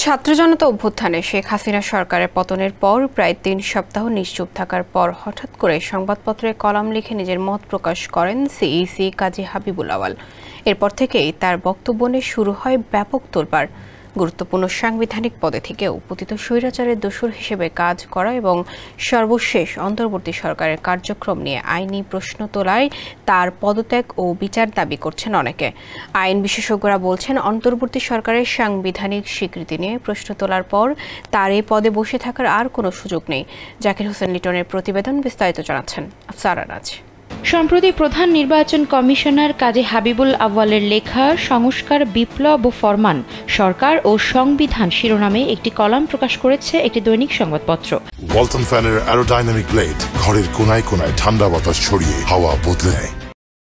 ছাত্র জনতা অভ্যুত্থানে শেখ হাসিনা সরকারের পতনের পর প্রায় ৩ সপ্তাহ নিশ্চুপ থাকার পর হঠাৎ করে সংবাদপত্রে কলাম লিখে নিজের মত প্রকাশ করেন সিইসি কাজী হাবিবুল আউয়াল। এরপর থেকেই তার বক্তব্য নিয়ে শুরু হয় ব্যাপক তোলপাড়। গুরুত্বপূর্ণ সাংবিধানিক পদে থেকেও পতিত স্বৈরাচারের দোসর হিসেবে কাজ করা এবং সর্বশেষ অন্তর্বর্তী সরকারের কার্যক্রম নিয়ে আইনি প্রশ্ন তোলায় তার পদত্যাগ ও বিচার দাবি করছেন অনেকে। আইন বিশেষজ্ঞরা বলছেন, অন্তর্বর্তী সরকারের সাংবিধানিক স্বীকৃতি নিয়ে প্রশ্ন তোলার পর তার এই পদে বসে থাকার আর কোনো সুযোগ নেই। জাকির হোসেন লিটনের প্রতিবেদন, বিস্তারিত জানাচ্ছেন আফসারা নাজ। সম্প্রতি প্রধান নির্বাচন কমিশনার কাজী হাবিবুল আউয়ালের লেখা সংস্কার, বিপ্লব ও ফরমান, সরকার ও সংবিধান শিরোনামে একটি কলাম প্রকাশ করেছে একটি দৈনিক সংবাদপত্র। ওয়ালটন ফ্যানের অ্যারোডাইনামিক ব্লেড ঘরের কোনায় কোনায় ঠান্ডা বাতাস ছড়িয়ে হাওয়া বদলে নেয়।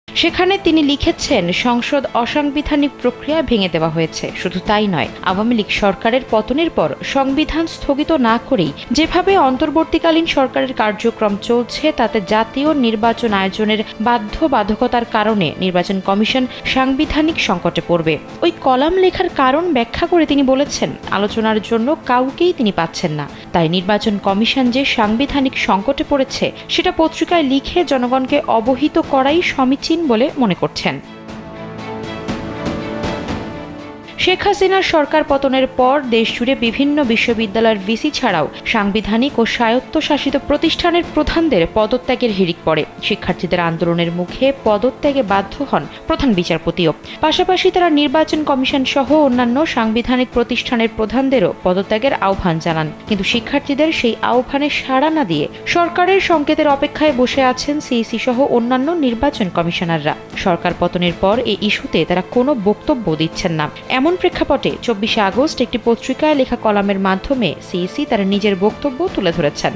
সেখানে তিনি লিখেছেন, সংসদ অসাংবিধানিক প্রক্রিয়া ভেঙে দেওয়া হয়েছে। শুধু তাই নয়, আওয়ামী লীগ সরকারের পতনের পর সংবিধান স্থগিত না করেই যেভাবে অন্তর্বর্তীকালীন সরকারের কার্যক্রম চলছে, তাতে জাতীয় নির্বাচন আয়োজনের বাধ্যবাধকতার কারণে নির্বাচন কমিশন সাংবিধানিক সংকটে পড়বে। ওই কলাম লেখার কারণ ব্যাখ্যা করে তিনি বলেছেন, আলোচনার জন্য কাউকেই তিনি পাচ্ছেন না, তাই নির্বাচন কমিশন যে সাংবিধানিক সংকটে পড়েছে সেটা পত্রিকায় লিখে জনগণকে অবহিত করাই সমীচীন বলে মনে করছেন। শেখ হাসিনার সরকার পতনের পর দেশজুড়ে বিভিন্ন বিশ্ববিদ্যালয়ের ভিসি ছাড়াও সাংবিধানিক ও স্বায়ত্তশাসিত প্রতিষ্ঠানের প্রধানদের পদত্যাগের হিড়িক পড়ে। শিক্ষার্থীদের আন্দোলনের মুখে পদত্যাগে বাধ্য হন প্রধান বিচারপতিও। পাশাপাশি তারা নির্বাচন কমিশন সহ অন্যান্য সাংবিধানিক প্রতিষ্ঠানের প্রধানদেরও পদত্যাগের আহ্বান জানান। কিন্তু শিক্ষার্থীদের সেই আহ্বানে সাড়া না দিয়ে সরকারের সংকেতের অপেক্ষায় বসে আছেন সিইসি সহ অন্যান্য নির্বাচন কমিশনাররা। সরকার পতনের পর এই ইস্যুতে তারা কোনো বক্তব্য দিচ্ছেন না। এমন প্রেক্ষাপটে ২৪শে আগস্ট একটি পত্রিকায় লেখা কলামের মাধ্যমে সিইসি তার নিজের বক্তব্য তুলে ধরেছেন।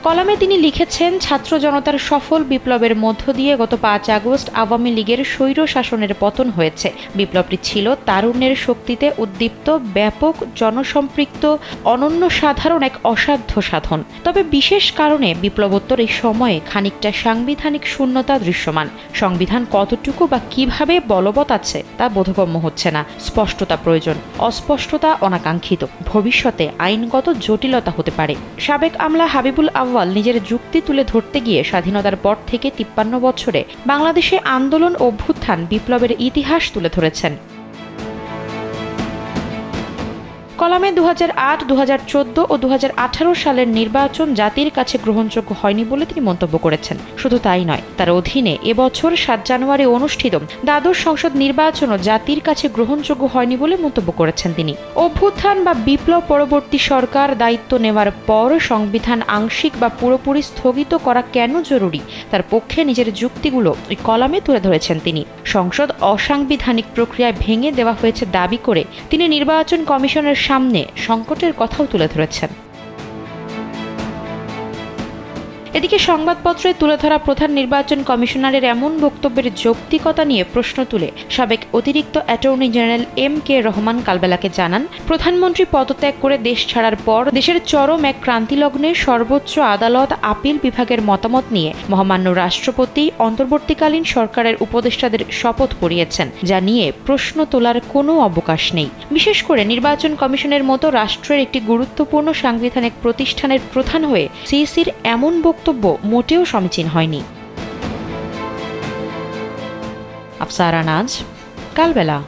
কলামে তিনি লিখেছেন, ছাত্র জনতার সফল বিপ্লবের মধ্য দিয়ে গত ৫ আগস্ট আওয়ামী লীগের স্বৈর শাসনের পতন হয়েছে। বিপ্লবটি ছিল তারুণ্যের শক্তিতে উদ্দীপ্ত, ব্যাপক, জনসম্পৃক্ত, অনন্য সাধারণ এক অসাধ্য সাধন। তবে বিশেষ কারণে বিপ্লবোত্তর এই সময়ে খানিকটা সাংবিধানিক শূন্যতা দৃশ্যমান। সংবিধান কতটুকু বা কিভাবে বলবৎ আছে তা বোধগম্য হচ্ছে না। স্পষ্টতা প্রয়োজন, অস্পষ্টতা অনাকাঙ্ক্ষিত। ভবিষ্যতে আইনগত জটিলতা হতে পারে। সাবেক আমলা হাবিবুল আউয়াল নিজের যুক্তি তুলে ধরতে গিয়ে স্বাধীনতার পর থেকে ৫৩ বছরে বাংলাদেশে আন্দোলন, অভ্যুত্থান, বিপ্লবের ইতিহাস তুলে ধরেছেন। কলামে ২০০৮, ২০১৪ ও ২০১৮ সালের নির্বাচন জাতির কাছে গ্রহণযোগ্য হয়নি বলে তিনি মন্তব্য করেছেন। শুধু তাই নয়, তার অধীনে এবছর ৭ জানুয়ারি অনুষ্ঠিত দ্বাদশ সংসদ নির্বাচনও জাতির কাছে গ্রহণযোগ্য হয়নি বলে মন্তব্য করেছেন তিনি। অভ্যুত্থান বা বিপ্লব পরবর্তী সরকার দায়িত্ব নেওয়ার পর সংবিধান আংশিক বা পুরোপুরি স্থগিত করা কেন জরুরি, তার পক্ষে নিজের যুক্তিগুলো ওই কলামে তুলে ধরেছেন তিনি। সংসদ অসাংবিধানিক প্রক্রিয়ায় ভেঙে দেওয়া হয়েছে দাবি করে তিনি নির্বাচন কমিশনের সামনে সংকটের কথাও তুলে ধরেছেন। এদিকে সংবাদপত্রে তুলে ধরা প্রধান নির্বাচন কমিশনারের এমন বক্তব্যের যৌক্তিকতা নিয়ে প্রশ্ন তুলে সাবেক অতিরিক্ত অ্যাটর্নি জেনারেল এম.কে. রহমান কালবেলাকে জানান, প্রধানমন্ত্রী পদত্যাগ করে দেশ ছাড়ার পর দেশের চরম এক ক্রান্তিলগ্নে সর্বোচ্চ আদালত আপিল বিভাগের মতামত নিয়ে মহামান্য রাষ্ট্রপতি অন্তর্বর্তীকালীন সরকারের উপদেষ্টাদের শপথ পড়িয়েছেন, যা নিয়ে প্রশ্ন তোলার কোনো অবকাশ নেই। বিশেষ করে নির্বাচন কমিশনের মতো রাষ্ট্রের একটি গুরুত্বপূর্ণ সাংবিধানিক প্রতিষ্ঠানের প্রধান হয়ে সিইসির এমন বক্তব্য মোটেও সমীচীন হয়নি। আফসারা নাজ, কালবেলা।